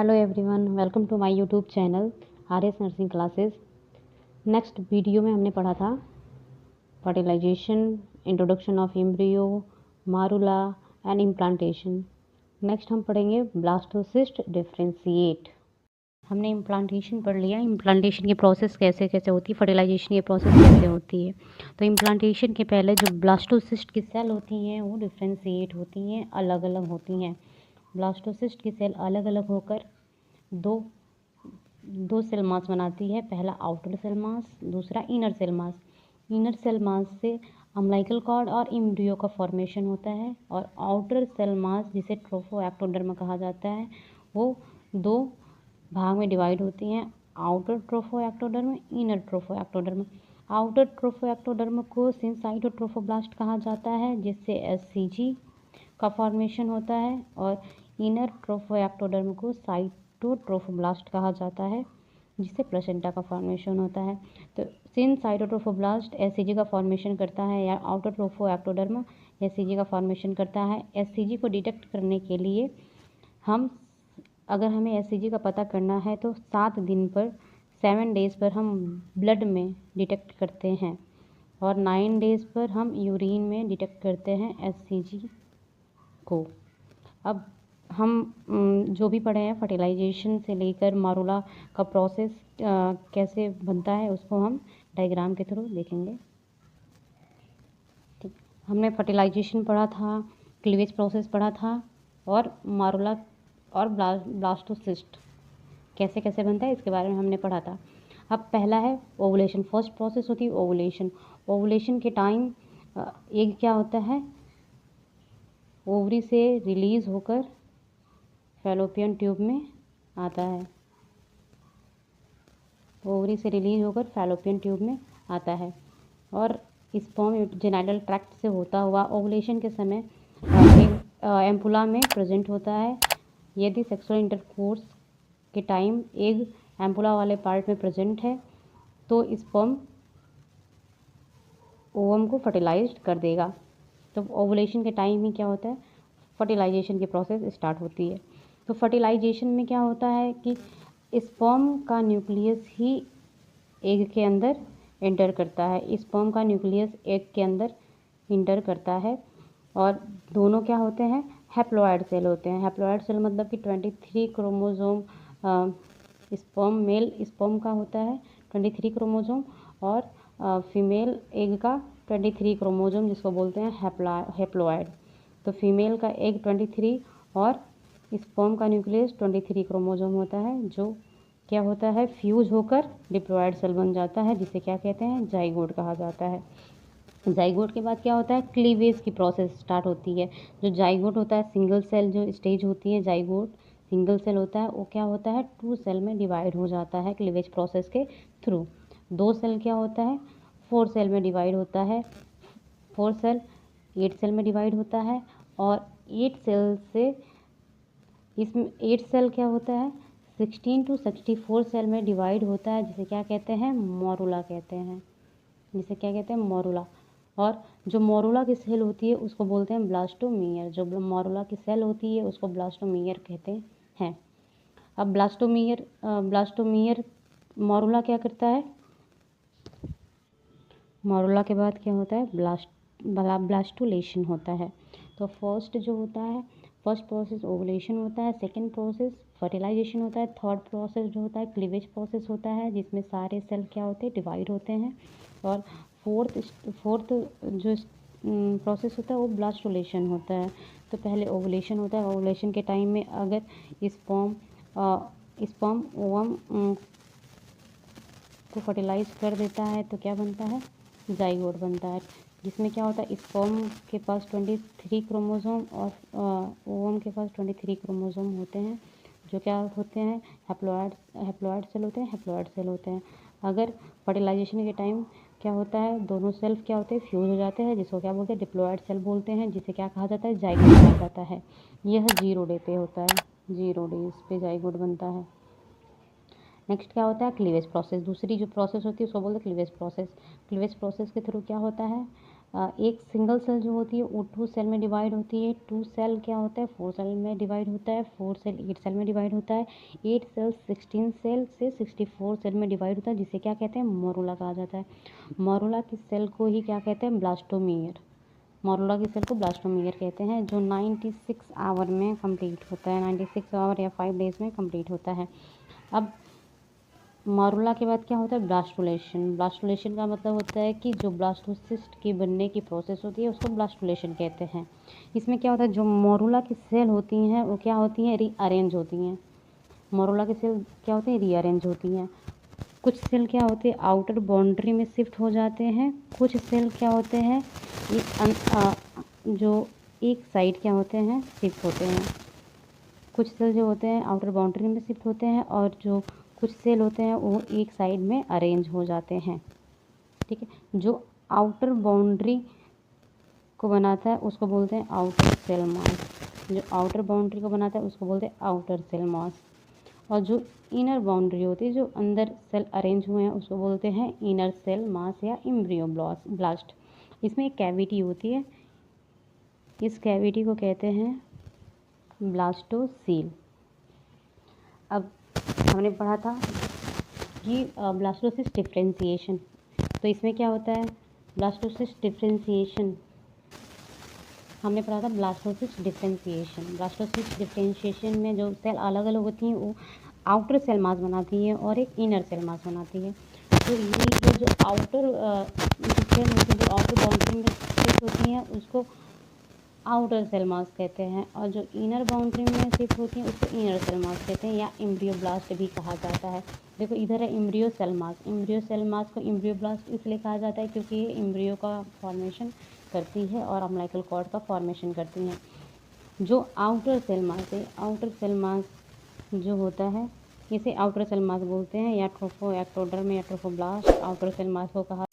Hello everyone, welcome to my YouTube channel RS nursing classes. Next video में हमने पढ़ा था fertilization, introduction of embryo, morula and implantation. Next हम पढ़ेंगे blastocyst differentiate. हमने implantation पढ़ लिया। इम्प्लांटेशन की प्रोसेस कैसे कैसे होती है, फर्टिलाइजेशन की प्रोसेस कैसे होती है। तो इम्प्लांटेशन के पहले जो ब्लास्टोसिस्ट की सेल होती हैं वो डिफरेंशिएट होती हैं, अलग अलग होती हैं। ब्लास्टोसिस्ट की सेल अलग अलग होकर दो सेल मास बनाती है। पहला आउटर सेल मास, दूसरा inner cell mass. Inner cell mass से अम्बिलिकल कॉर्ड और एम्ब्रियो का फॉर्मेशन होता है, और आउटर सेल मास जिसे ट्रोफोएक्टोडर्म कहा जाता है वो दो भाग में डिवाइड होती हैं, outer trophectoderm, inner trophectoderm. Outer trophectoderm को सिनसाइटोट्रोफोब्लास्ट कहा जाता है, जिससे एससीजी का फॉर्मेशन होता है, और इनर ट्रोफोएक्टोडर्म को साइटोट्रोफोब्लास्ट कहा जाता है, जिससे प्लेसेंटा का फॉर्मेशन होता है। तो सिनसाइटोट्रोफोब्लास्ट एससीजी का फॉर्मेशन करता है, या आउटर ट्रोफोएक्टोडर्म एससीजी का फॉर्मेशन करता है। एससीजी को डिटेक्ट करने के लिए अगर हमें एससीजी का पता करना है तो 7 दिन पर 7 डेज़ पर हम ब्लड में डिटेक्ट करते हैं, और 9 डेज़ पर हम यूरिन में डिटेक्ट करते हैं एससीजी को। अब हम जो भी पढ़े हैं फर्टिलाइजेशन से लेकर मारुला का प्रोसेस कैसे बनता है उसको हम डायग्राम के थ्रू देखेंगे। ठीक, हमने फर्टिलाइजेशन पढ़ा था, क्लीवेज प्रोसेस पढ़ा था, और मारुला और ब्लास्टोसिस्ट कैसे कैसे बनता है इसके बारे में हमने पढ़ा था। अब पहला है ओवुलेशन। फर्स्ट प्रोसेस होती है ओवुलेशन। ओवुलेशन के टाइम एग क्या होता है, ओवरी से रिलीज़ होकर फैलोपियन ट्यूब में आता है। ओवरी से रिलीज होकर फैलोपियन ट्यूब में आता है, और स्पर्म जेनाइटल ट्रैक्ट से होता हुआ ओवुलेशन के समय एक एम्पुला में प्रेजेंट होता है। यदि सेक्सुअल इंटरकोर्स के टाइम एग एम्पुला वाले पार्ट में प्रेजेंट है तो स्पर्म ओवम को फर्टिलाइज्ड कर देगा। तो ओवुलेशन के टाइम ही क्या होता है, फर्टिलाइजेशन की प्रोसेस स्टार्ट होती है। तो फर्टिलाइजेशन में क्या होता है कि स्पर्म का न्यूक्लियस ही एग के अंदर एंटर करता है। स्पर्म का न्यूक्लियस एग के अंदर इंटर करता है, और दोनों क्या होते हैं, हैप्लॉइड सेल होते हैं। हैप्लॉइड सेल मतलब कि 23 क्रोमोसोम स्पर्म मेल स्पर्म का होता है 23 क्रोमोसोम, और फीमेल एग का 23 क्रोमोसोम, जिसको बोलते हैं हैप्लॉइड। तो फीमेल का एग 23 और स्पर्म का न्यूक्लियस 23 क्रोमोसोम होता है, जो क्या होता है, फ्यूज होकर डिप्लॉयड सेल बन जाता है, जिसे क्या कहते हैं, जाइगोट कहा जाता है। जाइगोट के बाद क्या होता है, क्लीवेज की प्रोसेस स्टार्ट होती है। जो जाइगोट होता है, सिंगल सेल जो स्टेज होती है, जाइगोट सिंगल सेल होता है, वो क्या होता है, 2 सेल में डिवाइड हो जाता है क्लीवेज प्रोसेस के थ्रू। 2 सेल क्या होता है, 4 सेल में डिवाइड होता है। 4 सेल 8 सेल में डिवाइड होता है, और 8 सेल से इसमें 8 सेल क्या होता है, 16 to 64 सेल में डिवाइड होता है, जिसे क्या कहते हैं, मोरुला कहते हैं, जिसे क्या कहते हैं, मोरुला। और जो मोरुला की सेल होती है उसको बोलते हैं ब्लास्टोमियर। जो मोरुला की सेल होती है उसको ब्लास्टोमियर कहते हैं। अब ब्लास्टोमियर मोरुला क्या करता है, मोरुला के बाद क्या होता है, ब्लास्टुलेशन होता है। तो फर्स्ट जो होता है, फर्स्ट प्रोसेस ओवुलेशन होता है, सेकंड प्रोसेस फर्टिलाइजेशन होता है, थर्ड प्रोसेस जो होता है क्लीवेज प्रोसेस होता है, जिसमें सारे सेल क्या होते हैं, डिवाइड होते हैं, और फोर्थ जो प्रोसेस होता है वो ब्लास्टुलेशन होता है। तो पहले ओवुलेशन होता है। ओवुलेशन के टाइम में अगर स्पर्म ओवम को फर्टिलाइज कर देता है तो क्या बनता है, जाइगोट बनता है, जिसमें क्या होता है, स्पर्म के पास 23 क्रोमोसोम और ओवम के पास 23 क्रोमोसोम होते हैं, जो क्या होते हैं, हैप्लॉइड सेल होते हैं। अगर फर्टिलाइजेशन के टाइम क्या होता है, दोनों सेल क्या होते हैं, फ्यूज हो जाते हैं, जिसको क्या बोलते हैं, डिप्लॉयड सेल बोलते हैं, जिसे क्या कहा जाता है, जाइगोट कहा जाता है। यह 0 डे पे होता है, 0 डेज पे जाइगोट बनता है। नेक्स्ट क्या होता है, क्लीवेज प्रोसेस। दूसरी जो प्रोसेस होती है उसको बोलते हैं क्लीवेज प्रोसेस। क्लीवेज प्रोसेस के थ्रू क्या होता है, एक सिंगल सेल जो होती है वो 2 सेल में डिवाइड होती है, 2 सेल क्या होता है 4 सेल में डिवाइड होता है, 4 सेल 8 सेल में डिवाइड होता है, 8 सेल 16 सेल से 64 सेल में डिवाइड होता है, जिसे क्या कहते हैं मोरूला कहा जाता है। मोरूला की सेल को ही क्या कहते हैं ब्लास्टोमियर। मोरूला की सेल को ब्लास्टोमियर कहते हैं, जो 96 आवर में कंप्लीट होता है, 96 आवर या 5 डेज में कंप्लीट होता है। अब मोरूला के बाद क्या होता है ब्लास्टुलेशन। ब्लास्टुलेशन का मतलब होता है कि जो ब्लास्टोसिस्ट के बनने की प्रोसेस होती है उसको ब्लास्टुलेशन कहते हैं। इसमें क्या होता है जो मोरूला की सेल होती हैं वो क्या होती हैं रीअरेंज होती हैं। मोरूला की सेल क्या होती हैं रीअरेंज होती हैं। कुछ सेल क्या होते हैं आउटर बाउंड्री में शिफ्ट हो जाते हैं, कुछ सेल क्या होते हैं जो एक साइड क्या होते हैं शिफ्ट होते हैं। कुछ सेल जो होते हैं आउटर बाउंड्री में शिफ्ट होते हैं और जो कुछ सेल होते हैं वो एक साइड में अरेंज हो जाते हैं। ठीक है, जो आउटर बाउंड्री को बनाता है उसको बोलते हैं आउटर सेल मास। जो आउटर बाउंड्री को बनाता है उसको बोलते हैं आउटर सेल मास। और जो इनर बाउंड्री होती है जो अंदर सेल अरेंज हुए हैं उसको बोलते हैं इनर सेल मास या एम्ब्रियो ब्लास्ट। इसमें एक कैविटी होती है, इस कैविटी को कहते हैं ब्लास्टोसील। अब हमने पढ़ा था कि ब्लास्टोसिस्ट डिफरेंशिएशन, तो इसमें क्या होता है ब्लास्टोसिस्ट डिफरेंशिएशन। हमने पढ़ा था ब्लास्टोसिस्ट डिफरेंशिएशन। ब्लास्टोसिस्ट डिफरेंशिएशन में जो सेल अलग अलग होती हैं वो आउटर सेल मास बनाती है और एक इनर सेल मास बनाती है। तो ये जो आउटर सेल होती है जो आउटर बाउंड्री में शिफ्ट होती हैं उसको आउटर सेल मास कहते हैं, और जो इनर बाउंड्री में शिफ्ट होती हैं उसको इनर सेल मास कहते हैं या एम्ब्रियो ब्लास्ट भी कहा जाता है। देखो इधर है embryo cell mass. Embryo cell mass को एम्ब्रियो ब्लास्ट इसलिए कहा जाता है क्योंकि ये एम्ब्रियो का फॉर्मेशन करती है और अम्बिलिकल कॉर्ड का फॉर्मेशन करती हैं। जो आउटर सेल मास है, आउटर सेल मास जो होता है इसे आउटर सेल मास बोलते हैं या ट्रोफो एक्टोडर्म या ट्रोफोब्लास्ट आउटर सेल मास को कहा